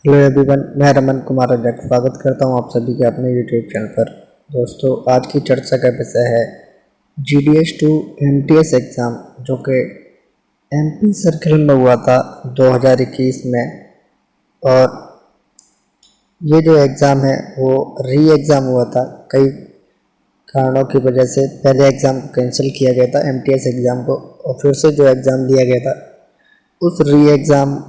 Hello everyone, मैं रमन कुमार रजक स्वागत करता हूं आप सभी के अपने यूट्यूब चैनल पर। दोस्तों, आज की चर्चा का विषय है GDS टू MTS एग्ज़ाम, जो कि MP सर्किल में हुआ था 2021 में। और ये जो एग्ज़ाम है वो री एग्ज़ाम हुआ था। कई कारणों की वजह से पहले एग्ज़ाम को कैंसिल किया गया था MTS एग्ज़ाम को, और फिर से जो एग्ज़ाम लिया गया था उस री एग्ज़ाम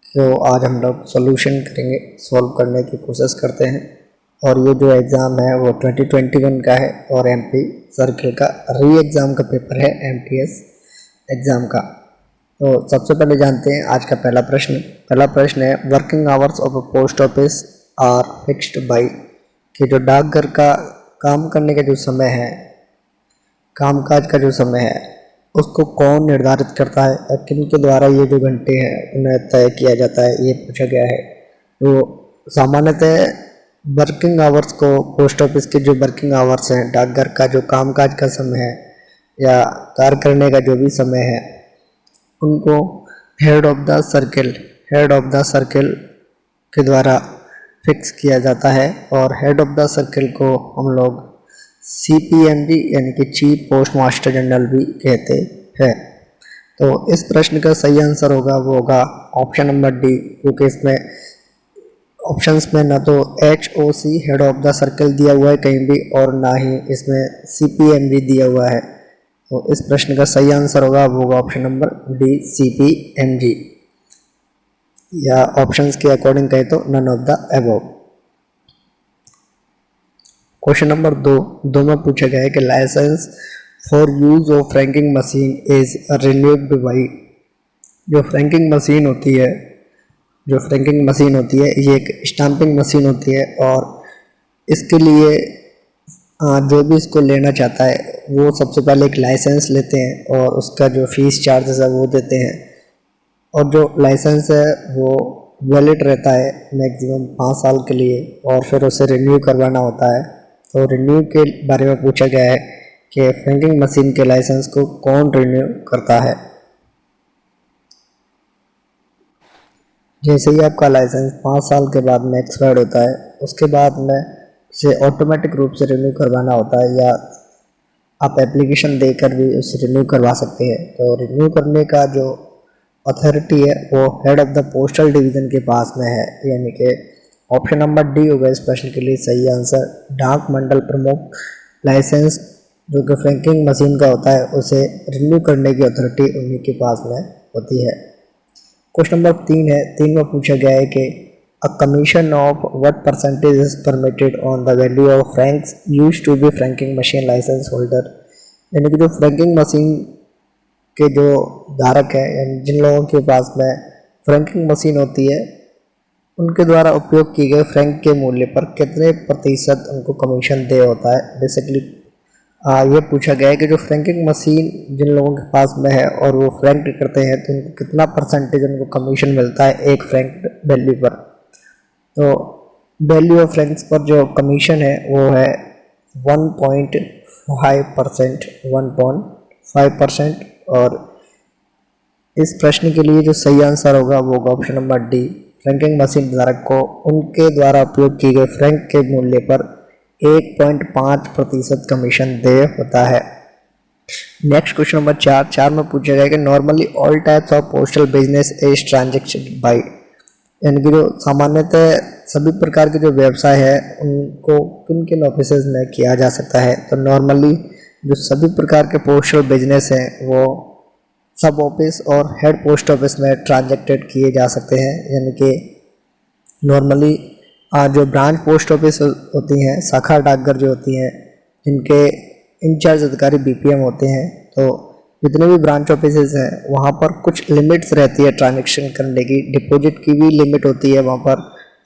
तो आज हम लोग सॉल्यूशन करेंगे, सॉल्व करने की कोशिश करते हैं। और ये जो एग्ज़ाम है वो 2021 का है और MP सर्किल का री एग्ज़ाम का पेपर है MTS एग्ज़ाम का। तो सबसे पहले जानते हैं आज का पहला प्रश्न है, working hours of a post office are fixed by, कि जो डाकघर का काम करने का जो समय है, कामकाज का जो समय है, उसको कौन निर्धारित करता है और किन के द्वारा ये जो घंटे हैं उन्हें तय किया जाता है, ये पूछा गया है। तो सामान्यतः वर्किंग आवर्स को, पोस्ट ऑफिस के जो वर्किंग आवर्स हैं, डाकघर का जो कामकाज का समय है या कार्य करने का जो भी समय है, उनको हेड ऑफ द सर्किल के द्वारा फिक्स किया जाता है। और हेड ऑफ द सर्किल को हम लोग CPMG यानी कि चीफ पोस्ट मास्टर जनरल भी कहते हैं। तो इस प्रश्न का सही आंसर होगा वो होगा ऑप्शन नंबर डी, क्योंकि इसमें ऑप्शंस में ना तो HOC head of the circle दिया हुआ है कहीं भी, और ना ही इसमें CPMG दिया हुआ है। तो इस प्रश्न का सही आंसर होगा वो होगा ऑप्शन नंबर डी, CPMG, या ऑप्शंस के अकॉर्डिंग कहें तो none of the above. Question number दो में पूछा गया है कि licence for use of franking machine is renewed by. जो फ्रैंकिंग मशीन होती है ये एक स्टाम्पिंग मशीन होती है, और इसके लिए जो भी इसको लेना चाहता है वो सबसे पहले एक लाइसेंस लेते हैं और उसका जो फीस चार्जेस है वो देते हैं। और जो लाइसेंस है वो वैलिड रहता है मैक्सिमम 5 साल के लिए, और फिर उसे रिन्यू करवाना होता है। तो रिन्यू के बारे में पूछा गया है कि फ्रैंकिंग मशीन के लाइसेंस को कौन रिन्यू करता है। जैसे ही आपका लाइसेंस 5 साल के बाद में एक्सपायर्ड होता है, उसके बाद में उसे ऑटोमेटिक रूप से रिन्यू करवाना होता है, या आप एप्लीकेशन देकर भी उसे रिन्यू करवा सकते हैं। तो रिन्यू करने का जो अथॉरिटी है वो head of the postal division के पास में है, यानी कि ऑप्शन नंबर डी होगा इस प्रश्न के लिए सही आंसर। डाक मंडल प्रमुख लाइसेंस जो कि फ्रैंकिंग मशीन का होता है उसे रिन्यू करने की अथॉरिटी उन्हीं के पास में होती है। क्वेश्चन नंबर 3 में पूछा गया है कि a commission of what percentage is permitted on the value of franks used to be franking machine licence holder. यानी कि जो फ्रैंकिंग मशीन के जो धारक हैं, यानी जिन लोगों के पास में फ्रैंकिंग मशीन होती है, उनके द्वारा उपयोग किए गए फ्रैंक के मूल्य पर कितने प्रतिशत उनको कमीशन दे होता है। बेसिकली ये पूछा गया है कि जो फ्रैंकिंग मशीन जिन लोगों के पास में है और वो फ्रैंक करते हैं तो उनको कितना परसेंटेज उनको कमीशन मिलता है एक फ्रैंक वैल्यू पर। तो वैल्यू ऑफ फ्रैंक्स पर जो कमीशन है वो है 1.5%। और इस प्रश्न के लिए जो सही आंसर होगा वो होगा option number D, franking machine धारक को उनके द्वारा उपयोग किए गए फ्रैंक के मूल्य पर 1.5% कमीशन दे होता है। नेक्स्ट क्वेश्चन नंबर 4 में पूछा गया कि normally all types of postal business is transaction by, यानी कि जो सामान्यतः सभी प्रकार के जो व्यवसाय है उनको किन किन ऑफिसेज में किया जा सकता है। तो नॉर्मली जो सभी प्रकार के पोस्टल बिजनेस हैं वो सब ऑफिस और हेड पोस्ट ऑफिस में ट्रांजेक्टेड किए जा सकते हैं। यानी कि नॉर्मली जो ब्रांच पोस्ट ऑफिस होती हैं, शाखा डाकघर जो होती हैं, जिनके इंचार्ज अधिकारी BPM होते हैं, तो जितने भी ब्रांच ऑफिसेज हैं वहाँ पर कुछ लिमिट्स रहती है ट्रांजेक्शन करने की। डिपॉजिट की भी लिमिट होती है वहाँ पर,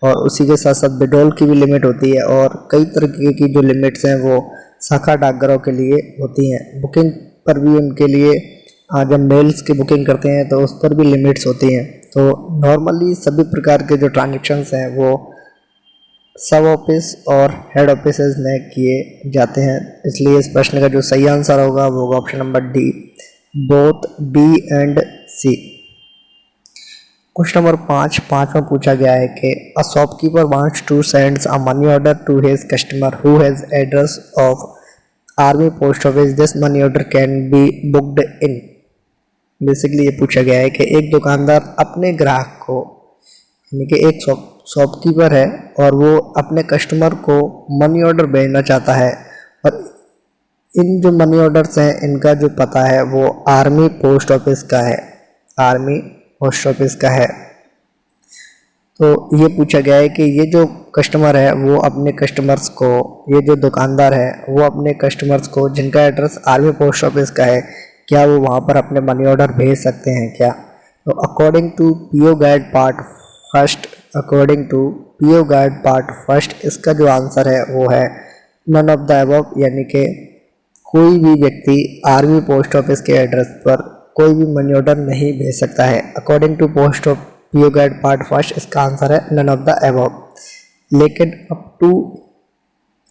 और उसी के साथ साथ विड्रॉल की भी लिमिट होती है, और कई तरीके की जो लिमिट्स हैं वो शाखा डाकघरों के लिए होती हैं। बुकिंग पर भी उनके लिए जब मेल्स की बुकिंग करते हैं तो उस पर भी लिमिट्स होती हैं। तो नॉर्मली सभी प्रकार के जो ट्रांजेक्शन्स हैं वो सब ऑफिस और हेड ऑफिसेज में किए जाते हैं। इसलिए इस प्रश्न का जो सही आंसर होगा वो होगा option number D, both B and C। Question number 5 में पूछा गया है कि a shopkeeper wants to sends a money order to his customer who has address of army post office, this money order can be booked in. Basically ये पूछा गया है कि एक दुकानदार अपने ग्राहक को, यानी कि एक शॉपकीपर है और वो अपने कस्टमर को मनी ऑर्डर भेजना चाहता है, और इन जो मनी ऑर्डर्स हैं इनका जो पता है वो आर्मी पोस्ट ऑफिस का है, आर्मी पोस्ट ऑफिस का है। तो ये पूछा गया है कि ये जो कस्टमर है वो अपने कस्टमर्स को, ये जो दुकानदार है वो अपने कस्टमर्स को जिनका एड्रेस आर्मी पोस्ट ऑफिस का है, क्या वो वहाँ पर अपने मनी ऑर्डर भेज सकते हैं क्या। तो according to PO guide part first, according to PO guide part first, इसका जो आंसर है वो है नन ऑफ द अबव, यानी कि कोई भी व्यक्ति आर्मी पोस्ट ऑफिस के एड्रेस पर कोई भी मनी ऑर्डर नहीं भेज सकता है। According to post of PO guide part first, इसका आंसर है नन ऑफ द अबव। लेकिन अप टू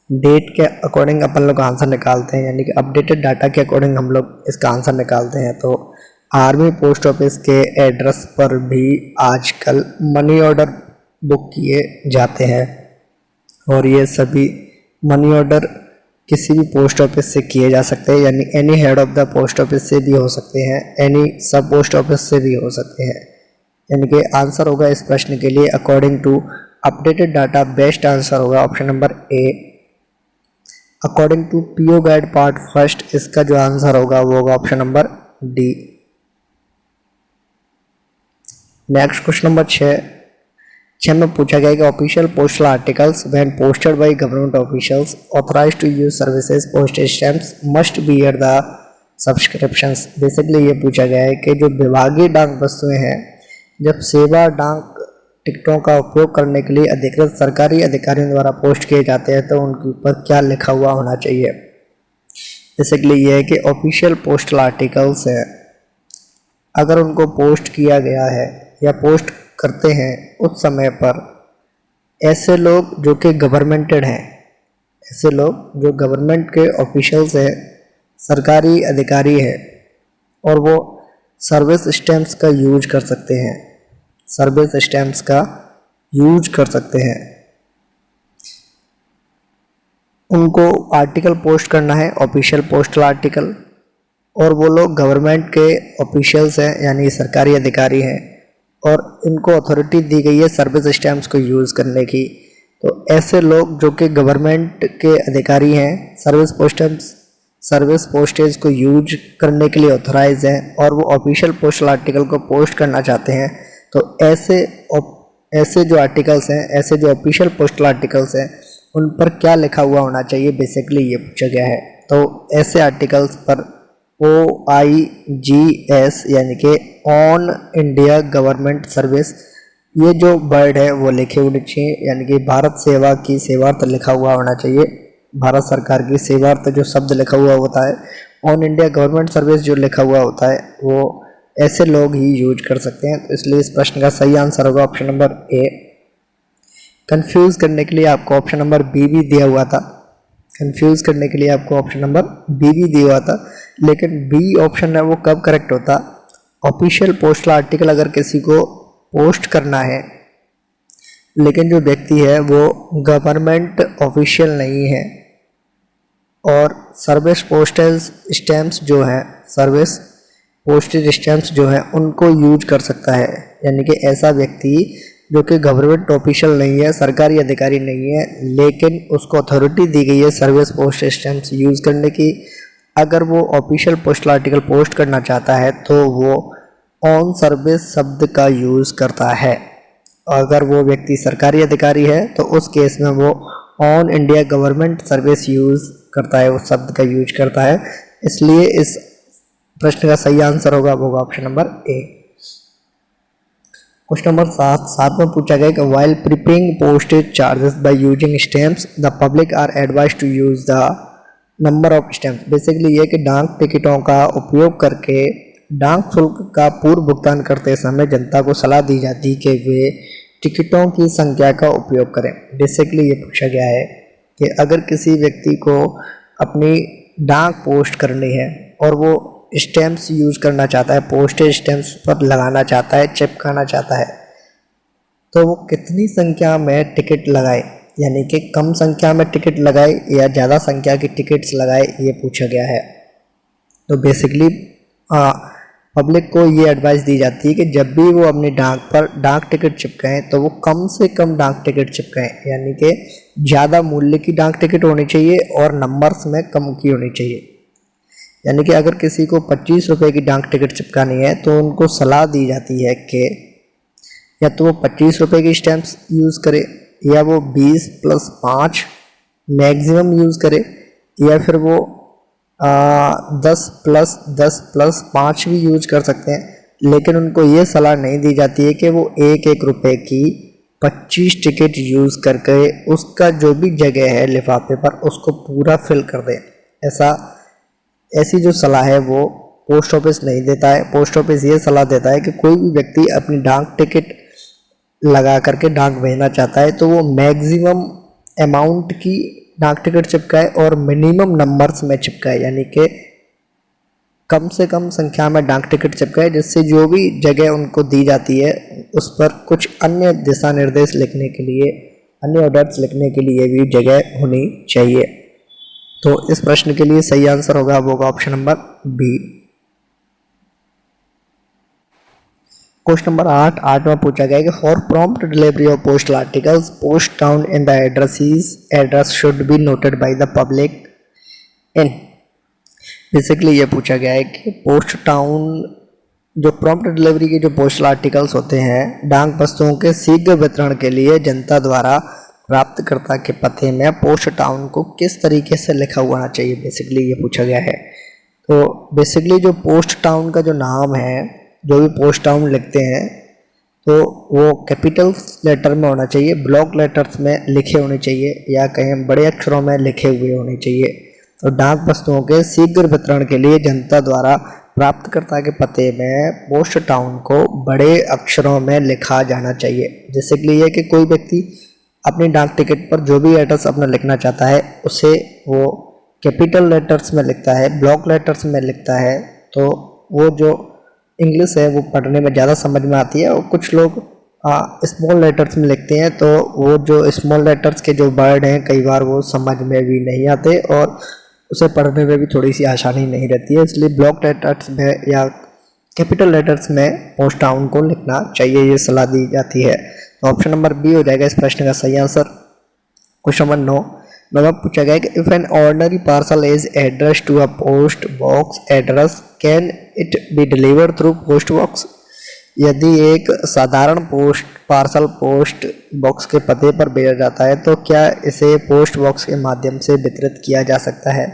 डेट के अकॉर्डिंग अपन लोग आंसर निकालते हैं, यानी कि अपडेटेड डाटा के अकॉर्डिंग हम लोग इसका आंसर निकालते हैं। तो आर्मी पोस्ट ऑफिस के एड्रेस पर भी आजकल मनी ऑर्डर बुक किए जाते हैं, और ये सभी मनी ऑर्डर किसी भी पोस्ट ऑफिस से किए जा सकते हैं, यानी any head of the post office से भी हो सकते हैं, एनी सब पोस्ट ऑफिस से भी हो सकते हैं। यानी कि आंसर होगा इस प्रश्न के लिए according to updated data best answer होगा option number A. According to PO guide part first, इसका जो आंसर होगा वो होगा option number D. Next question number 6 में पूछा गया कि official postal articles when posted by government officials authorised to use services postage stamps must bear the subscriptions. Basically ये पूछा गया है कि जो विभागीय डाक वस्तुएं हैं, जब सेवा डाक टिकटों का उपयोग करने के लिए अधिकृत सरकारी अधिकारियों द्वारा पोस्ट किए जाते हैं तो उनके ऊपर क्या लिखा हुआ होना चाहिए। बेसिकली ये है कि ऑफिशियल पोस्टल आर्टिकल्स हैं, अगर उनको पोस्ट किया गया है या पोस्ट करते हैं उस समय पर ऐसे लोग जो कि गवर्नमेंटेड हैं, ऐसे लोग जो गवर्नमेंट के ऑफिशियल्स हैं, सरकारी अधिकारी हैं, और वो सर्विस स्टैम्प्स का यूज कर सकते हैं, सर्विस स्टैम्प्स का यूज कर सकते हैं। उनको आर्टिकल पोस्ट करना है ऑफिशियल पोस्टल आर्टिकल, और वो लोग गवर्नमेंट के ऑफिशियल्स हैं, यानी सरकारी अधिकारी हैं, और इनको अथॉरिटी दी गई है सर्विस स्टैम्प्स को यूज़ करने की। तो ऐसे लोग जो कि गवर्नमेंट के अधिकारी हैं, सर्विस पोस्टेज को यूज करने के लिए ऑथराइज हैं, और वो ऑफिशियल पोस्टल आर्टिकल को पोस्ट करना चाहते हैं, तो ऐसे जो आर्टिकल्स हैं, ऐसे जो ऑफिशियल पोस्टल आर्टिकल्स हैं, उन पर क्या लिखा हुआ होना चाहिए, बेसिकली ये पूछा गया है। तो ऐसे आर्टिकल्स पर OIGS, यानी कि ऑन इंडिया गवर्नमेंट सर्विस, ये जो वर्ड है वो लिखे होने चाहिए, यानी कि भारत सेवा की सेवार्थ लिखा हुआ होना चाहिए। भारत सरकार की सेवार्थ जो शब्द लिखा हुआ होता है, ऑन इंडिया गवर्नमेंट सर्विस जो लिखा हुआ होता है, वो ऐसे लोग ही यूज कर सकते हैं। तो इसलिए इस प्रश्न का सही आंसर होगा ऑप्शन नंबर ए। कंफ्यूज करने के लिए आपको ऑप्शन नंबर बी भी दिया हुआ था, कंफ्यूज करने के लिए आपको ऑप्शन नंबर बी भी दिया हुआ था, लेकिन बी ऑप्शन है वो कब करेक्ट होता, ऑफिशियल पोस्टल आर्टिकल अगर किसी को पोस्ट करना है, लेकिन जो व्यक्ति है वो गवर्नमेंट ऑफिशियल नहीं है, और सर्विस पोस्टेज स्टैम्प्स जो हैं, सर्विस पोस्टेज स्टैम्प्स जो हैं उनको यूज कर सकता है। यानी कि ऐसा व्यक्ति जो कि गवर्नमेंट ऑफिशियल नहीं है, सरकारी अधिकारी नहीं है, लेकिन उसको अथॉरिटी दी गई है सर्विस पोस्ट स्टैम्प्स यूज़ करने की, अगर वो ऑफिशियल पोस्टल आर्टिकल पोस्ट करना चाहता है तो वो ऑन सर्विस शब्द का यूज़ करता है। अगर वो व्यक्ति सरकारी अधिकारी है तो उस केस में वो on India government service use करता है, उस शब्द का यूज करता है। इसलिए इस प्रश्न का सही आंसर होगा option number A. Question number 7 में पूछा गया कि while prepaying postage charges by using stamps the public are advised to use the number of stamps. Basically ये कि डाक टिकटों का उपयोग करके डाक शुल्क का पूर्व भुगतान करते समय जनता को सलाह दी जाती है कि वे टिकटों की संख्या का उपयोग करें। बेसिकली ये पूछा गया है कि अगर किसी व्यक्ति को अपनी डाक पोस्ट करनी है और वो स्टैम्प्स यूज़ करना चाहता है, पोस्टेज स्टैम्प्स पर लगाना चाहता है, चिपकाना चाहता है, तो वो कितनी संख्या में टिकट लगाए, यानी कि कम संख्या में टिकट लगाए या ज़्यादा संख्या की टिकट्स लगाए, ये पूछा गया है। तो बेसिकली पब्लिक को ये एडवाइस दी जाती है कि जब भी वो अपनी डाक पर डाक टिकट चिपकाएं तो वो कम से कम डाक टिकट चिपकाएं, यानी कि ज़्यादा मूल्य की डाक टिकट होनी चाहिए और नंबर्स में कम की होनी चाहिए। यानी कि अगर किसी को 25 रुपये की डाक टिकट चिपकानी है तो उनको सलाह दी जाती है कि या तो वो 25 रुपये की स्टैम्प्स यूज़ करे, या वो 20+5 मैक्सिमम यूज़ करे, या फिर वो 10+10+5 भी यूज कर सकते हैं। लेकिन उनको ये सलाह नहीं दी जाती है कि वो 1-1 रुपये की 25 टिकट यूज़ करके उसका जो भी जगह है लिफाफे पर उसको पूरा फिल कर दें। ऐसी जो सलाह है वो पोस्ट ऑफिस नहीं देता है। पोस्ट ऑफिस ये सलाह देता है कि कोई भी व्यक्ति अपनी डाक टिकट लगा करके डाक भेजना चाहता है तो वो मैक्सिमम अमाउंट की डाक टिकट चिपकाए और मिनिमम नंबर्स में चिपकाए, यानी कि कम से कम संख्या में डाक टिकट चिपकाए, जिससे जो भी जगह उनको दी जाती है उस पर कुछ अन्य दिशा निर्देश लिखने के लिए, अन्य ऑर्डर्स लिखने के लिए भी जगह होनी चाहिए। तो इस प्रश्न के लिए सही आंसर होगा option number B. Question number 8 में पूछा गया कि for prompt delivery of postal articles post town in the address should be noted by the public in. Basically ये पूछा गया है कि पोस्ट टाउन जो प्रॉम्प्ट डिलीवरी के जो पोस्टल आर्टिकल्स होते हैं, डाक वस्तुओं के शीघ्र वितरण के लिए जनता द्वारा प्राप्तकर्ता के पते में पोस्ट टाउन को किस तरीके से लिखा हुआ होना चाहिए, बेसिकली ये पूछा गया है। तो बेसिकली जो पोस्ट टाउन का जो नाम है, जो भी पोस्ट टाउन लिखते हैं तो वो कैपिटल लेटर में होना चाहिए, ब्लॉक लेटर्स में लिखे होने चाहिए, या कहीं बड़े अक्षरों में लिखे हुए होने चाहिए। तो डाक वस्तुओं के शीघ्र वितरण के लिए जनता द्वारा प्राप्तकर्ता के पते में पोस्ट टाउन को बड़े अक्षरों में लिखा जाना चाहिए। जैसे कि ये कि कोई व्यक्ति अपनी डाक टिकट पर जो भी एड्रेस अपना लिखना चाहता है उसे वो कैपिटल लेटर्स में लिखता है, ब्लॉक लेटर्स में लिखता है, तो वो जो इंग्लिश है वो पढ़ने में ज़्यादा समझ में आती है। और कुछ लोग स्मॉल लेटर्स में लिखते हैं, तो वो जो स्मॉल लेटर्स के जो वर्ड हैं कई बार वो समझ में भी नहीं आते और उसे पढ़ने में भी थोड़ी सी आसानी नहीं रहती है। इसलिए ब्लॉक लेटर्स में या कैपिटल लेटर्स में पोस्ट टाउन को लिखना चाहिए, ये सलाह दी जाती है। तो ऑप्शन नंबर बी हो जाएगा इस प्रश्न का सही आंसर। क्वेश्चन नंबर 9 में पूछा गया कि if an ordinary parcel is address to a post box address can it be delivered through post box. यदि एक साधारण पार्सल पोस्ट बॉक्स के पते पर भेजा जाता है तो क्या इसे पोस्ट बॉक्स के माध्यम से वितरित किया जा सकता है।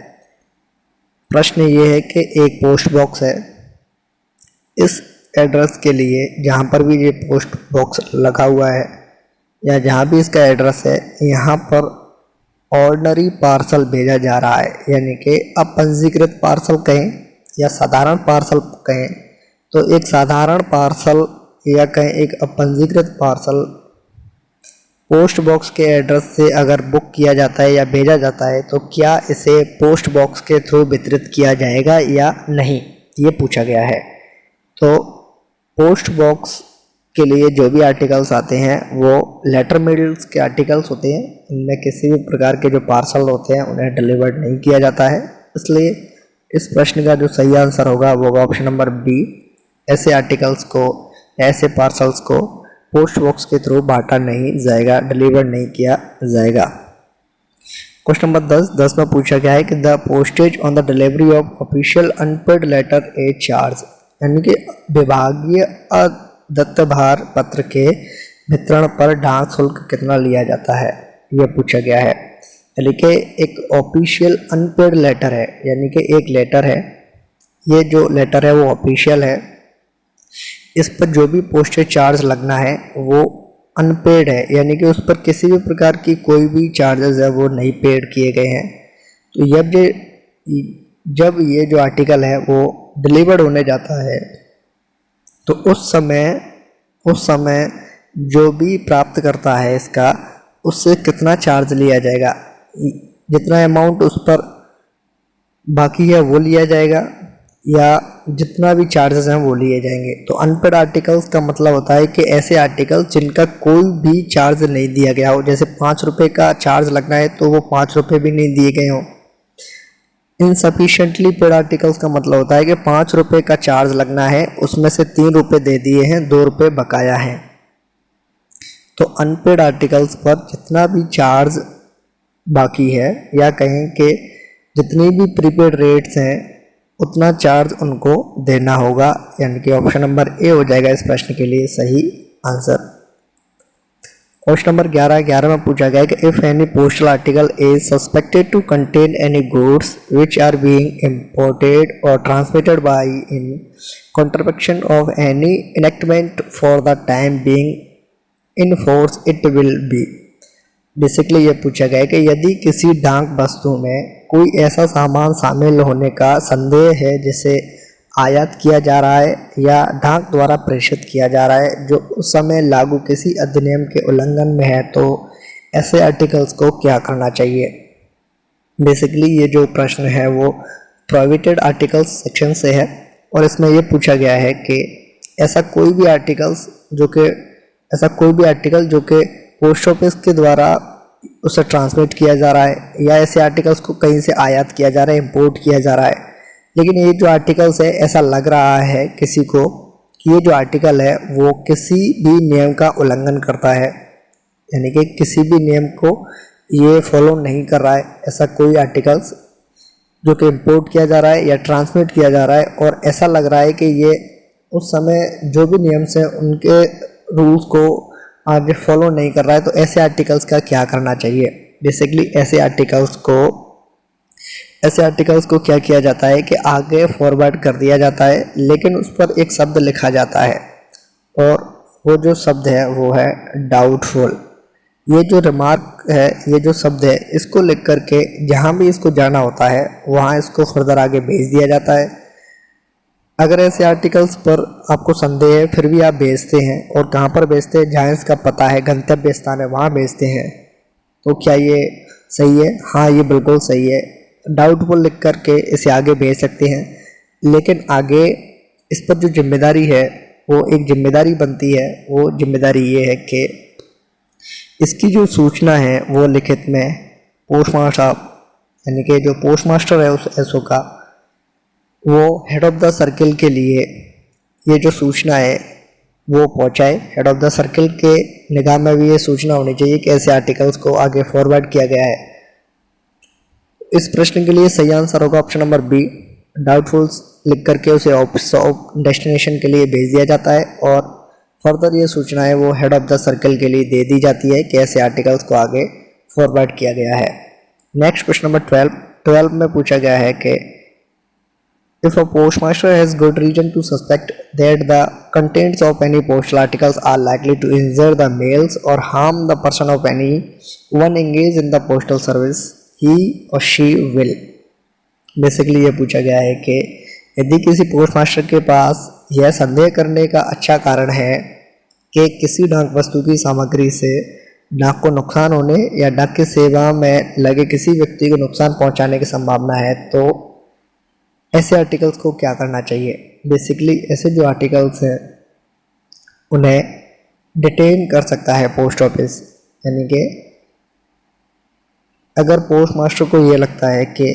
प्रश्न ये है कि एक पोस्ट बॉक्स है, इस एड्रेस के लिए जहाँ पर भी ये पोस्ट बॉक्स लगा हुआ है या जहाँ भी इसका एड्रेस है, यहाँ पर ऑर्डिनरी पार्सल भेजा जा रहा है, यानी कि अपंजीकृत पार्सल कहें या साधारण पार्सल कहें। तो एक साधारण पार्सल या कहें एक अपंजीकृत पार्सल पोस्ट बॉक्स के एड्रेस से अगर बुक किया जाता है या भेजा जाता है तो क्या इसे पोस्ट बॉक्स के थ्रू वितरित किया जाएगा या नहीं, ये पूछा गया है। तो पोस्ट बॉक्स के लिए जो भी आर्टिकल्स आते हैं वो लेटर मेल्स के आर्टिकल्स होते हैं, इनमें किसी भी प्रकार के जो पार्सल होते हैं उन्हें डिलीवर्ड नहीं किया जाता है। इसलिए इस प्रश्न का जो सही आंसर होगा वो होगा ऑप्शन नंबर बी। ऐसे आर्टिकल्स को, ऐसे पार्सल्स को पोस्ट बॉक्स के थ्रू बांटा नहीं जाएगा, डिलीवर नहीं किया जाएगा। क्वेश्चन नंबर 10 में पूछा गया है कि the postage on the delivery of official unpaid letter a charge, यानी कि विभागीय अदत्त भार पत्र के वितरण पर डाक शुल्क कितना लिया जाता है, यह पूछा गया है। यानी कि एक ऑफिशियल अनपेड लेटर है, यानी कि एक लेटर है, ये जो लेटर है वो ऑफिशियल है, इस पर जो भी पोस्टेज चार्ज लगना है वो अनपेड है, यानी कि उस पर किसी भी प्रकार की कोई भी चार्जेस है वो नहीं पेड किए गए हैं। तो जब ये जो आर्टिकल है वो डिलीवर्ड होने जाता है तो उस समय जो भी प्राप्त करता है इसका, उससे कितना चार्ज लिया जाएगा, जितना अमाउंट उस पर बाकी है वो लिया जाएगा, या जितना भी चार्जेस हैं वो लिए जाएंगे। तो अनपेड आर्टिकल्स का मतलब होता है कि ऐसे आर्टिकल जिनका कोई भी चार्ज नहीं दिया गया हो, जैसे 5 रुपये का चार्ज लगना है तो वो 5 रुपये भी नहीं दिए गए हों। इनसफिशिएंटली पेड आर्टिकल्स का मतलब होता है कि 5 रुपये का चार्ज लगना है, उसमें से 3 रुपये दे दिए हैं, 2 रुपये बकाया हैं। तो अनपेड आर्टिकल्स पर जितना भी चार्ज बाकी है, या कहें कि जितनी भी प्रीपेड रेट्स हैं उतना चार्ज उनको देना होगा, यानी कि ऑप्शन नंबर ए हो जाएगा इस प्रश्न के लिए सही आंसर। क्वेश्चन नंबर 11 में पूछा गया है कि if any postal article is suspected to contain any goods which are being imported और transmitted by in contradiction of any enactment for the time being in force it will be. Basically ये पूछा गया है कि यदि किसी डाक वस्तु में कोई ऐसा सामान शामिल होने का संदेह है जिसे आयात किया जा रहा है या डाक द्वारा प्रेषित किया जा रहा है जो उस समय लागू किसी अधिनियम के उल्लंघन में है, तो ऐसे आर्टिकल्स को क्या करना चाहिए। बेसिकली ये जो प्रश्न है वो प्रोहिबिटेड आर्टिकल्स सेक्शन से है और इसमें ये पूछा गया है कि ऐसा कोई भी आर्टिकल जो कि पोस्ट ऑफिस के द्वारा उसे ट्रांसमिट किया जा रहा है या ऐसे आर्टिकल्स को कहीं से आयात किया जा रहा है, इंपोर्ट किया जा रहा है, लेकिन ये जो आर्टिकल्स है ऐसा लग रहा है किसी को कि ये जो आर्टिकल है वो किसी भी नियम का उल्लंघन करता है, यानी कि किसी भी नियम को ये फॉलो नहीं कर रहा है। ऐसा कोई आर्टिकल्स जो कि इंपोर्ट किया जा रहा है या ट्रांसमिट किया जा रहा है और ऐसा लग रहा है कि ये उस समय जो भी नियम्स हैं उनके रूल्स को आगे फॉलो नहीं कर रहा है, तो ऐसे आर्टिकल्स का क्या करना चाहिए। बेसिकली ऐसे आर्टिकल्स को क्या किया जाता है कि आगे फॉरवर्ड कर दिया जाता है, लेकिन उस पर एक शब्द लिखा जाता है और वो जो शब्द है वो है डाउटफुल। ये जो रिमार्क है, ये जो शब्द है, इसको लिख करके जहाँ भी इसको जाना होता है वहाँ इसको फर्दर आगे भेज दिया जाता है। अगर ऐसे आर्टिकल्स पर आपको संदेह है फिर भी आप भेजते हैं, और कहाँ पर भेजते हैं, जहाँ इसका पता है, गंतव्य स्थान है, वहाँ भेजते हैं, तो क्या ये सही है? हाँ, ये बिल्कुल सही है। डाउटफुल लिख करके इसे आगे भेज सकते हैं, लेकिन आगे इस पर जो जिम्मेदारी है वो एक जिम्मेदारी बनती है। वो जिम्मेदारी ये है कि इसकी जो सूचना है वो लिखित में पोस्टमास्टर यानी कि जो पोस्टमास्टर है उस एसओ का, वो हेड ऑफ द सर्किल के लिए ये जो सूचना है वो पहुंचाए। हेड ऑफ द सर्किल के निगाह में भी ये सूचना होनी चाहिए कि ऐसे आर्टिकल्स को आगे फॉरवर्ड किया गया है। इस प्रश्न के लिए सही आंसर होगा ऑप्शन नंबर बी। डाउटफुल लिख करके उसे ऑफिस ऑफ डेस्टिनेशन के लिए भेज दिया जाता है और फर्दर ये सूचनाएं वो हेड ऑफ द सर्किल के लिए दे दी जाती है कि ऐसे आर्टिकल्स को आगे फॉरवर्ड किया गया है। नेक्स्ट क्वेश्चन नंबर 12 में पूछा गया है कि if a postmaster has good reason to suspect that the contents of any postal articles are likely to injure the mails or harm the person of anyone engaged in the postal service, he or she will। Basically ये पूछा गया है कि यदि किसी postmaster के पास यह संदेह करने का अच्छा कारण है कि किसी डाक वस्तु की सामग्री से डाक को नुकसान होने या डाक की सेवा में लगे किसी व्यक्ति को नुकसान पहुंचाने की संभावना है, तो ऐसे आर्टिकल्स को क्या करना चाहिए। बेसिकली ऐसे जो आर्टिकल्स हैं उन्हें डिटेन कर सकता है पोस्ट ऑफिस, यानी कि अगर पोस्टमास्टर को ये लगता है कि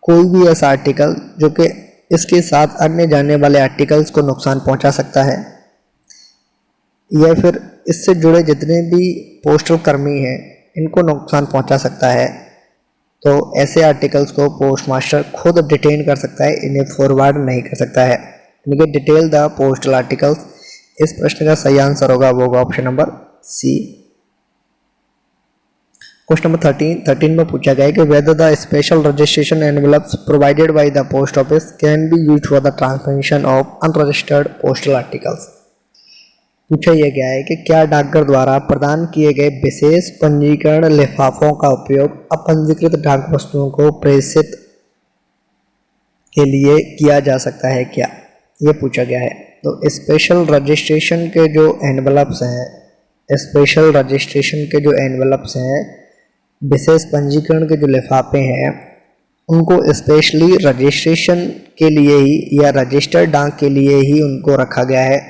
कोई भी ऐसा आर्टिकल जो कि इसके साथ अन्य जाने वाले आर्टिकल्स को नुकसान पहुंचा सकता है या फिर इससे जुड़े जितने भी पोस्टल कर्मी हैं इनको नुकसान पहुंचा सकता है, तो ऐसे आर्टिकल्स को पोस्टमास्टर खुद डिटेन कर सकता है, इन्हें फॉरवर्ड नहीं कर सकता है। यानी कि डिटेल द पोस्टल आर्टिकल्स। इस प्रश्न का सही आंसर होगा वो option number C. Question number 13 में पूछा गया है कि whether the special registration envelopes provided by the post office can be used for the transmission of unregistered postal articles. पूछा यह गया है कि क्या डाकघर द्वारा प्रदान किए गए विशेष पंजीकरण लिफाफों का उपयोग अपंजीकृत डाक वस्तुओं को प्रेषित के लिए किया जा सकता है क्या, ये पूछा गया है। तो स्पेशल रजिस्ट्रेशन के जो एनवेलप्स हैं, विशेष पंजीकरण के जो लिफाफे हैं, उनको स्पेशली रजिस्ट्रेशन के लिए ही या रजिस्टर्ड डाक के लिए ही उनको रखा गया है।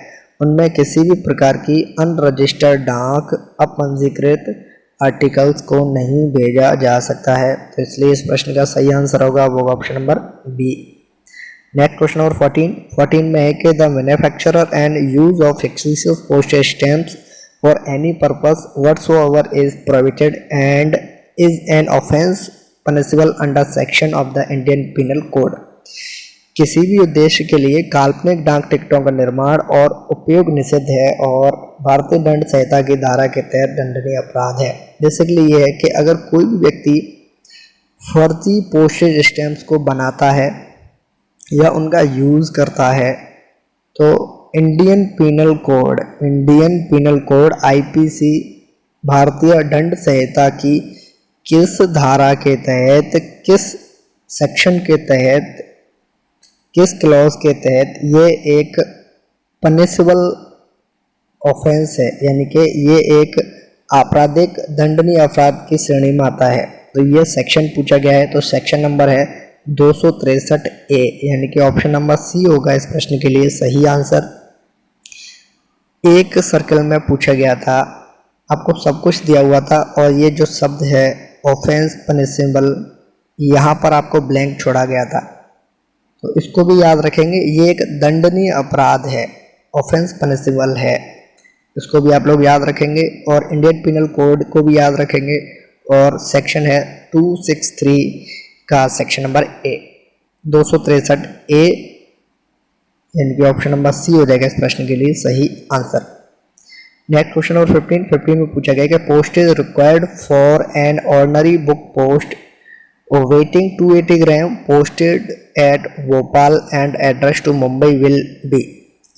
उनमें किसी भी प्रकार की अनरजिस्टर्ड डाक अपंजीकृत आर्टिकल्स को नहीं भेजा जा सकता है। तो इसलिए इस प्रश्न का सही आंसर होगा वो option number B. Next question number 14 में है कि the manufacturer and use of exclusive postage stamps for any purpose whatsoever is prohibited and is an offence punishable under section of the Indian penal code. किसी भी उद्देश्य के लिए काल्पनिक डाक टिकटों का निर्माण और उपयोग निषिद्ध है और भारतीय दंड संहिता की धारा के तहत दंडनीय अपराध है। बेसिकली ये है कि अगर कोई भी व्यक्ति फर्जी पोस्टेज स्टैम्प्स को बनाता है या उनका यूज़ करता है तो इंडियन पिनल कोड आईपीसी भारतीय दंड संहिता की किस धारा के तहत, किस सेक्शन के तहत, किस क्लॉज के तहत ये एक पनिशेबल ऑफेंस है, यानी कि ये एक आपराधिक दंडनीय अपराध की श्रेणी में आता है। तो ये सेक्शन पूछा गया है, तो सेक्शन नंबर है 263 ए, यानी कि ऑप्शन नंबर सी होगा इस प्रश्न के लिए सही आंसर। एक सर्कल में पूछा गया था, आपको सब कुछ दिया हुआ था और ये जो शब्द है ऑफेंस पनिशेबल, यहाँ पर आपको ब्लैंक छोड़ा गया था, तो इसको भी याद रखेंगे। ये एक दंडनीय अपराध है, ऑफेंस पनिशेबल है, इसको भी आप लोग याद रखेंगे और इंडियन पिनल कोड को भी याद रखेंगे। और सेक्शन है 263 का सेक्शन नंबर ए, 263 ए, यानी कि ऑप्शन नंबर सी हो जाएगा इस प्रश्न के लिए सही आंसर। नेक्स्ट क्वेश्चन नंबर 15 में पूछा गया कि post is required for an ordinary book post weighing 280 gram posted at Bhopal and address to Mumbai will be,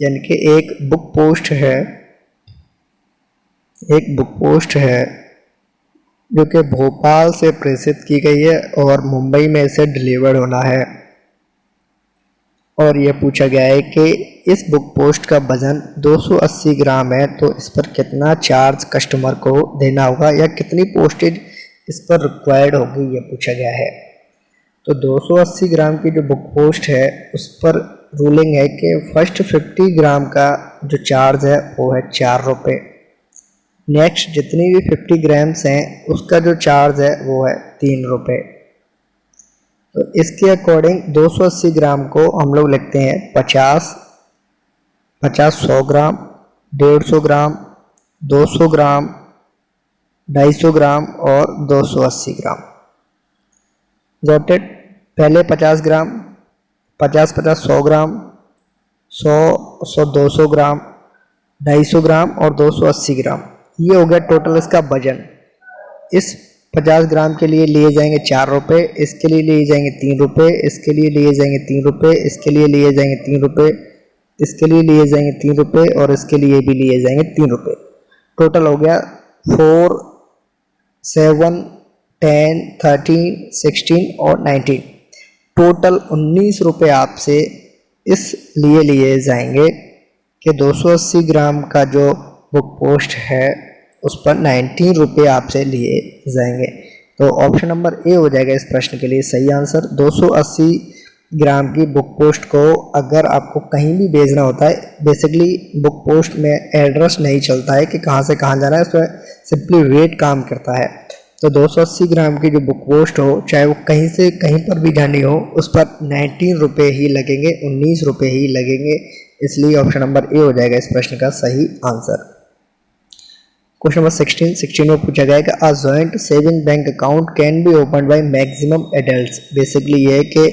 यानी कि एक बुक पोस्ट है जो कि भोपाल से प्रेषित की गई है और मुंबई में इसे डिलीवर्ड होना है। और यह पूछा गया है कि इस बुक पोस्ट का वजन 280 ग्राम है, तो इस पर कितना चार्ज कस्टमर को देना होगा या कितनी पोस्टेज इस पर रिक्वायर्ड होगी, ये पूछा गया है। तो 280 ग्राम की जो बुक पोस्ट है उस पर रूलिंग है कि फर्स्ट 50 ग्राम का जो चार्ज है वो है 4 रुपये। नेक्स्ट जितनी भी 50 ग्राम्स हैं उसका जो चार्ज है वो है 3 रुपये। तो इसके अकॉर्डिंग 280 ग्राम को हम लोग लिखते हैं 50, 100 ग्राम, 150 ग्राम, 200 ग्राम, 250 ग्राम और 280 ग्राम। गॉटेड। पहले 50 ग्राम, 50 100 ग्राम, 100 200 ग्राम, 250 ग्राम और 280 ग्राम, ये हो गया टोटल इसका वजन। इस 50 ग्राम के लिए लिए जाएंगे 4 रुपये, इसके लिए लिए जाएंगे 3 रुपये, इसके लिए लिए जाएंगे 3 रुपये, इसके लिए लिए जाएंगे 3 रुपये, इसके लिए लिए जाएंगे 3 रुपये और इसके लिए भी लिए जाएंगे 3 रुपये। टोटल हो गया 4, 7, 10, 13, 16 और 19, टोटल 19 रुपये आपसे इसलिए लिए जाएंगे कि 280 ग्राम का जो बुक पोस्ट है उस पर 19 रुपये आपसे लिए जाएंगे। तो ऑप्शन नंबर ए हो जाएगा इस प्रश्न के लिए सही आंसर। 280 ग्राम की बुक पोस्ट को अगर आपको कहीं भी भेजना होता है, बेसिकली बुक पोस्ट में एड्रेस नहीं चलता है कि कहाँ से कहाँ जाना है, उसमें सिंपली वेट काम करता है। तो 280 ग्राम की जो बुक पोस्ट हो, चाहे वो कहीं से कहीं पर भी जानी हो, उस पर 19 रुपये ही लगेंगे, 19 रुपये ही लगेंगे, इसलिए ऑप्शन नंबर ए हो जाएगा इस प्रश्न का सही आंसर। क्वेश्चन नंबर 16 में पूछा गया कि a joint saving bank account can be open by maximum adults. Basically ये है कि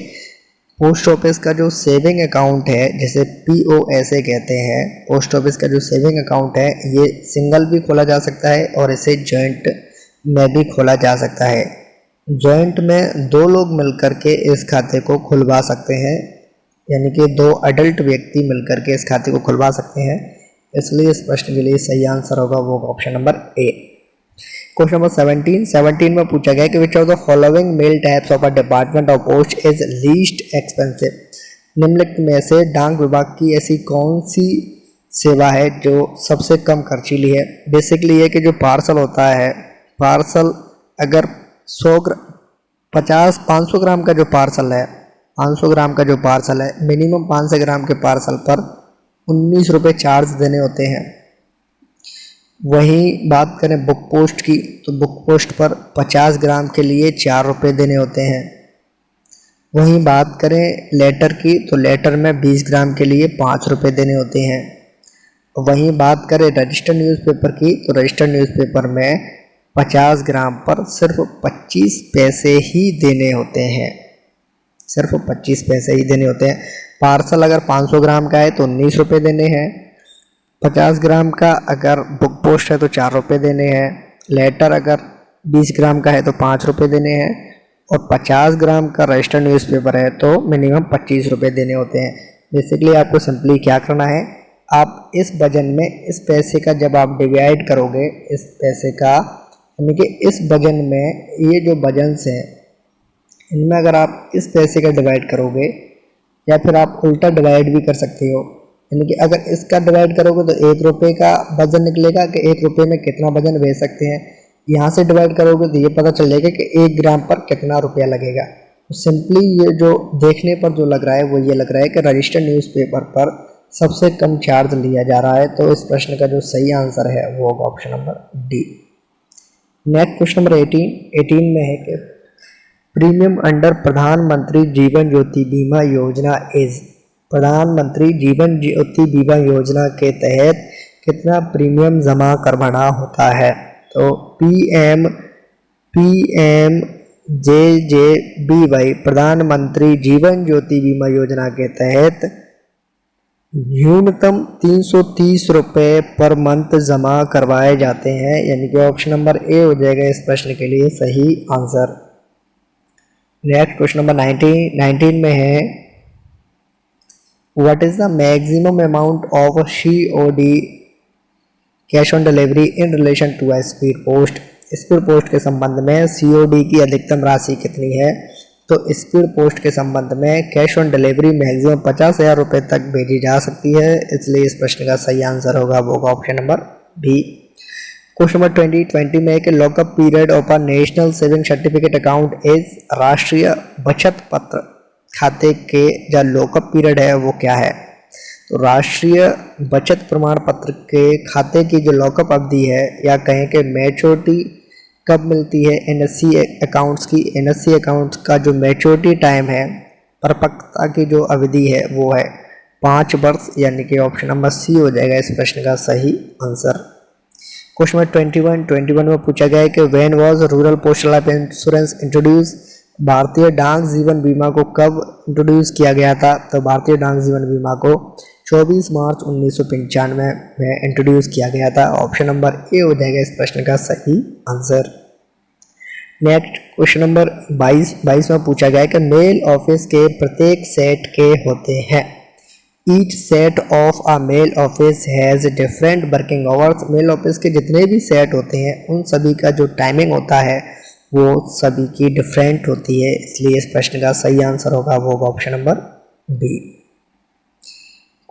पोस्ट ऑफिस का जो सेविंग अकाउंट है, जैसे POSA कहते हैं, पोस्ट ऑफिस का जो सेविंग अकाउंट है ये सिंगल भी खोला जा सकता है और इसे जॉइंट में भी खोला जा सकता है। जॉइंट में 2 लोग मिलकर के इस खाते को खुलवा सकते हैं, यानी कि 2 अडल्ट व्यक्ति मिलकर के इस खाते को खुलवा सकते हैं, इसलिए इस प्रश्न के लिए सही आंसर होगा वो option number A. Question number 17 में पूछा गया कि which of the following mail types of a department of post is least expensive. निम्नलिखित में से डाक विभाग की ऐसी कौन सी सेवा है जो सबसे कम खर्चीली है। बेसिकली ये कि जो पार्सल होता है, पार्सल अगर 500 ग्राम का जो पार्सल है, 500 ग्राम का जो पार्सल है, मिनिमम 500 ग्राम के पार्सल पर 19 रुपये चार्ज देने होते हैं। वहीं बात करें बुक पोस्ट की, तो बुक पोस्ट पर 50 ग्राम के लिए 4 रुपये देने होते हैं। वहीं बात करें लेटर की, तो लेटर में 20 ग्राम के लिए 5 रुपये देने होते हैं। वहीं बात करें रजिस्टर्ड न्यूज़पेपर की, तो रजिस्टर्ड न्यूज़पेपर में 50 ग्राम पर सिर्फ 25 पैसे ही देने होते हैं, सिर्फ 25 पैसे ही देने होते हैं। पार्सल अगर 500 ग्राम का है तो 19 रुपये देने हैं। 50 ग्राम का अगर बुक पोस्ट है तो 4 रुपये देने हैं। लेटर अगर 20 ग्राम का है तो 5 रुपये देने हैं। और 50 ग्राम का रजिस्टर्ड न्यूज़पेपर है तो मिनिमम 25 रुपये देने होते हैं। बेसिकली आपको सिंपली क्या करना है, आप इस वजन में इस पैसे का जब आप डिवाइड करोगे, इस पैसे का यानी कि इस वजन में ये जो वजन्स हैं इनमें अगर आप इस पैसे का डिवाइड करोगे, या फिर आप उल्टा डिवाइड भी कर सकते हो, यानी कि अगर इसका डिवाइड करोगे तो 1 रुपये का वजन निकलेगा कि 1 रुपये में कितना वजन भेज सकते हैं। यहाँ से डिवाइड करोगे तो ये पता चलेगा कि 1 ग्राम पर कितना रुपया लगेगा। तो सिंपली ये जो देखने पर जो लग रहा है वो ये लग रहा है कि रजिस्टर्ड न्यूज़पेपर पर सबसे कम चार्ज लिया जा रहा है। तो इस प्रश्न का जो सही आंसर है वो होगा option number D. Next question number 18 में है कि प्रीमियम अंडर प्रधानमंत्री जीवन ज्योति बीमा योजना इज, प्रधानमंत्री जीवन ज्योति बीमा योजना के तहत कितना प्रीमियम जमा करवाना होता है। तो PMJJBY प्रधानमंत्री जीवन ज्योति बीमा योजना के तहत न्यूनतम 330 रुपये पर मंथ जमा करवाए जाते हैं, यानी कि ऑप्शन नंबर ए हो जाएगा इस प्रश्न के लिए सही आंसर। नेक्स्ट क्वेश्चन नंबर 19 में है what is the maximum amount of COD cash on delivery in relation to a speed post. Speed post के संबंध में COD की अधिकतम राशि कितनी है। तो स्पीड पोस्ट के संबंध में कैश ऑन डिलीवरी मैक्सिमम 50,000 रुपये तक भेजी जा सकती है, इसलिए इस प्रश्न का सही आंसर होगा वो होगा option number B. Question number 20 में है कि lockup period of a national saving certificate account is, राष्ट्रीय बचत पत्र खाते के जो लॉकअप पीरियड है वो क्या है। तो राष्ट्रीय बचत प्रमाण पत्र के खाते की जो लॉकअप अवधि है, या कहें कि मैच्योरिटी कब मिलती है NSE अकाउंट्स की, NSE अकाउंट्स का जो मैच्योरिटी टाइम है, परिपक्वता की जो अवधि है वो है 5 वर्ष, यानी कि ऑप्शन नंबर सी हो जाएगा इस प्रश्न का सही आंसर। क्वेश्चन नंबर 21 में पूछा गया है कि when was rural postal life insurance introduce, भारतीय डाक जीवन बीमा को कब इंट्रोड्यूस किया गया था। तो भारतीय डाक जीवन बीमा को 24 मार्च 1995 में इंट्रोड्यूस किया गया था, ऑप्शन नंबर ए हो जाएगा इस प्रश्न का सही आंसर। नेक्स्ट क्वेश्चन नंबर 22 में पूछा गया है कि मेल ऑफिस के प्रत्येक सेट के होते हैं। Each set of a mail office has different working hours, mail office के जितने भी सेट होते हैं उन सभी का जो टाइमिंग होता है वो सभी की डिफरेंट होती है, इसलिए इस प्रश्न का सही आंसर होगा वो होगा option number B.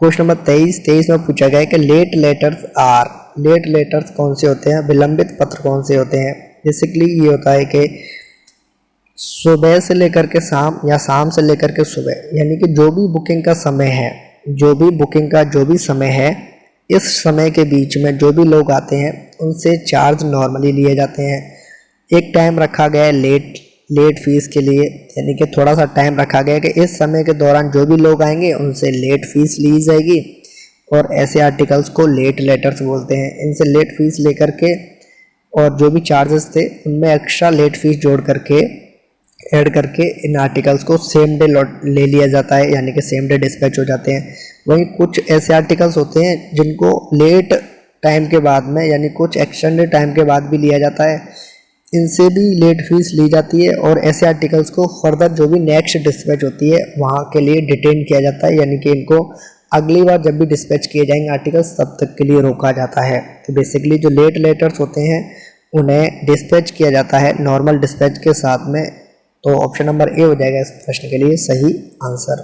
Question number 23 में पूछा गया है कि late letters are, late letters कौन से होते हैं, विलंबित पत्र कौन से होते हैं। बेसिकली ये होता है कि सुबह से लेकर के शाम या शाम से लेकर के सुबह, यानी कि जो भी बुकिंग का समय है, जो भी बुकिंग का जो भी समय है, इस समय के बीच में जो भी लोग आते हैं उनसे चार्ज नॉर्मली लिए जाते हैं। एक टाइम रखा गया है लेट फीस के लिए, यानी कि थोड़ा सा टाइम रखा गया है कि इस समय के दौरान जो भी लोग आएंगे उनसे लेट फीस ली जाएगी, और ऐसे आर्टिकल्स को लेट लेटर्स बोलते हैं। इनसे लेट फीस लेकर के और जो भी चार्जेस थे उनमें एक्स्ट्रा लेट फीस जोड़ करके ऐड करके इन आर्टिकल्स को सेम डे ले लिया जाता है, यानी कि सेम डे डिस्पैच हो जाते हैं। वहीं कुछ ऐसे आर्टिकल्स होते हैं जिनको लेट टाइम के बाद में, यानी कुछ एक्सटेंडेड टाइम के बाद भी लिया जाता है, इनसे भी लेट फीस ली जाती है, और ऐसे आर्टिकल्स को फर्दर जो भी नेक्स्ट डिस्पैच होती है वहाँ के लिए डिटेन किया जाता है, यानी कि इनको अगली बार जब भी डिस्पैच किए जाएंगे आर्टिकल्स तब तक के लिए रोका जाता है। तो बेसिकली जो लेट लेटर्स होते हैं उन्हें डिस्पैच किया जाता है नॉर्मल डिस्पैच के साथ में, तो ऑप्शन नंबर ए हो जाएगा इस प्रश्न के लिए सही आंसर।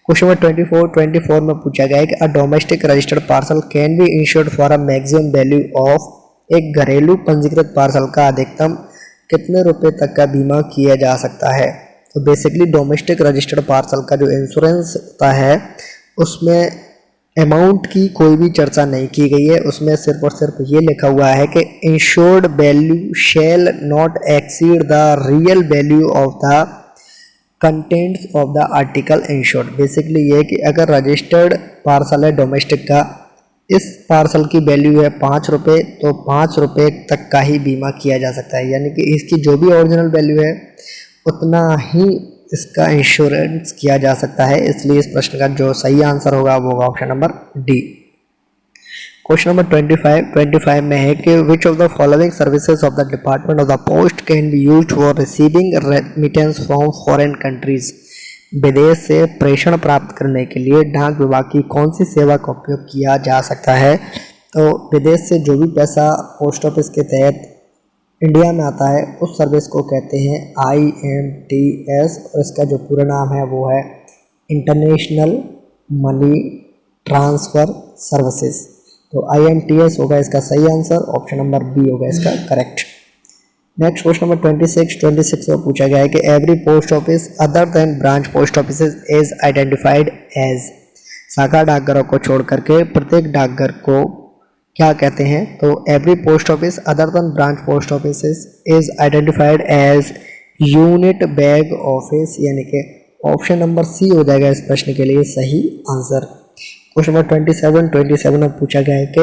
क्वेश्चन नंबर 24 में पूछा गया है कि a domestic registered parcel can be insured for a maximum value of, एक घरेलू पंजीकृत पार्सल का अधिकतम कितने रुपए तक का बीमा किया जा सकता है। तो बेसिकली डोमेस्टिक रजिस्टर्ड पार्सल का जो इंश्योरेंस होता है उसमें अमाउंट की कोई भी चर्चा नहीं की गई है। उसमें सिर्फ और सिर्फ ये लिखा हुआ है कि insured value shall not exceed the real value of the contents of the article insured. Basically ये कि अगर रजिस्टर्ड पार्सल है डोमेस्टिक का, इस पार्सल की वैल्यू है 5 रुपये, तो 5 रुपये तक का ही बीमा किया जा सकता है, यानी कि इसकी जो भी ओरिजिनल वैल्यू है उतना ही इसका इंश्योरेंस किया जा सकता है। इसलिए इस प्रश्न का जो सही आंसर होगा वो होगा option number D. Question number 25 में है कि which of the following services of the department of the post can be used for receiving remittance from foreign countries. विदेश से प्रेषण प्राप्त करने के लिए डाक विभाग की कौन सी सेवा का उपयोग किया जा सकता है। तो विदेश से जो भी पैसा पोस्ट ऑफिस के तहत इंडिया में आता है उस सर्विस को कहते हैं IMTS, और इसका जो पूरा नाम है वो है इंटरनेशनल मनी ट्रांसफ़र सर्विसेज। तो IMTS होगा इसका सही आंसर, ऑप्शन नंबर बी होगा इसका करेक्ट। नेक्स्ट क्वेश्चन नंबर 26 में पूछा गया है कि every post office other than branch post office is identified as. शाखा डाकघरों को छोड़ करके प्रत्येक डाकघर को क्या कहते हैं। तो every post office other than branch post office is identified as unit bag office, यानी कि ऑप्शन नंबर सी हो जाएगा इस प्रश्न के लिए सही आंसर। क्वेश्चन नंबर 27 में पूछा गया है कि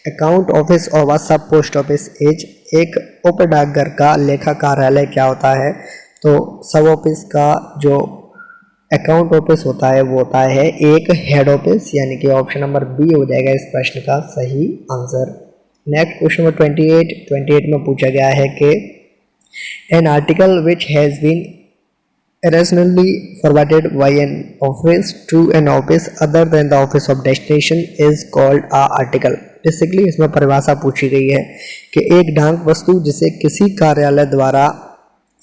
अकाउंट ऑफिस ऑफ अ सब पोस्ट ऑफिस इज। एक उप डाकघर का लेखा कार्यालय क्या होता है। तो सब ऑफिस का जो अकाउंट ऑफिस होता है वो होता है एक हेड ऑफिस, यानी कि ऑप्शन नंबर बी हो जाएगा इस प्रश्न का सही आंसर। नेक्स्ट क्वेश्चन नंबर 28 में पूछा गया है कि an article which has been irrationally forwarded by an office to an office other than the office of destination is called a article। Basically इसमें परिभाषा पूछी गई है कि एक डाक वस्तु जिसे किसी कार्यालय द्वारा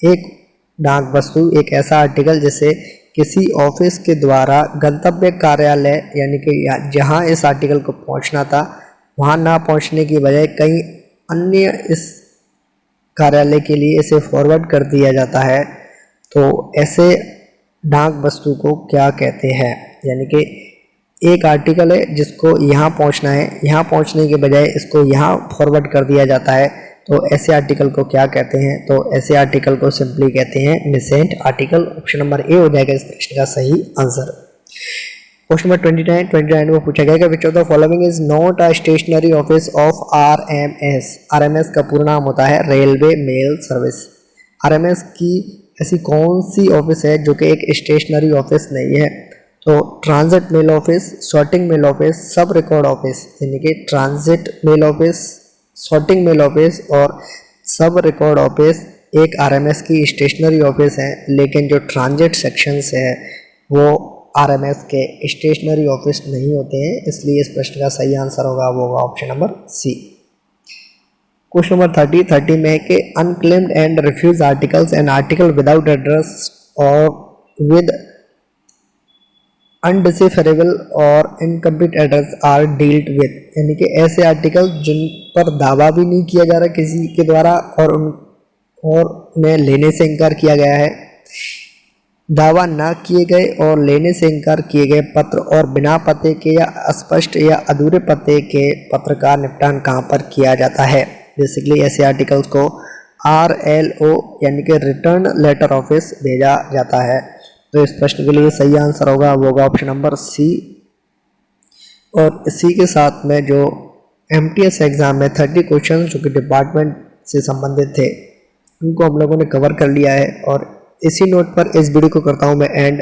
एक ऐसा आर्टिकल जिसे किसी ऑफिस के द्वारा गंतव्य कार्यालय, यानी कि जहां इस आर्टिकल को पहुंचना था वहां ना पहुंचने की बजाय कई अन्य इस कार्यालय के लिए इसे फॉरवर्ड कर दिया जाता है, तो ऐसे डाक वस्तु को क्या कहते हैं। यानी कि एक आर्टिकल है जिसको यहाँ पहुँचना है, यहाँ पहुँचने के बजाय इसको यहाँ फॉरवर्ड कर दिया जाता है, तो ऐसे आर्टिकल को क्या कहते हैं। तो ऐसे आर्टिकल को सिंपली कहते हैं मिसेंट आर्टिकल। ऑप्शन नंबर ए हो जाएगा इस प्रश्न का सही आंसर। क्वेश्चन नंबर 29 में पूछा गया कि which of the following is not a stationery office of RMS। RMS का पूरा नाम होता है रेलवे मेल सर्विस। RMS की ऐसी कौन सी ऑफिस है जो कि एक स्टेशनरी ऑफिस नहीं है। तो transit mail office, sorting mail office, sub record office, यानी कि transit mail office, sorting mail office और सब रिकॉर्ड ऑफिस एक RMS की स्टेशनरी ऑफिस है, लेकिन जो ट्रांजिट सेक्शंस है वो RMS के स्टेशनरी ऑफिस नहीं होते हैं। इसलिए इस प्रश्न का सही आंसर होगा वो होगा option number C. Question number 30 में है कि unclaimed and refuse articles and article without address और विद अनडिसिफरेबल और incomplete address are dealt with. यानी कि ऐसे आर्टिकल जिन पर दावा भी नहीं किया जा रहा किसी के द्वारा और उन्हें लेने से इनकार किया गया है। दावा ना किए गए और लेने से इनकार किए गए पत्र और बिना पते के या अस्पष्ट या अधूरे पते के पत्र का निपटान कहाँ पर किया जाता है। बेसिकली ऐसे आर्टिकल्स को RLO यानी कि रिटर्न लेटर ऑफिस भेजा जाता है। तो इस प्रश्न के लिए सही आंसर होगा वो होगा ऑप्शन नंबर सी। और इसी के साथ में जो MTS एग्ज़ाम में 30 क्वेश्चन जो कि डिपार्टमेंट से संबंधित थे उनको हम लोगों ने कवर कर लिया है। और इसी नोट पर इस वीडियो को करता हूँ मैं एंड।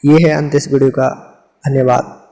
ये है अंत इस वीडियो का। धन्यवाद।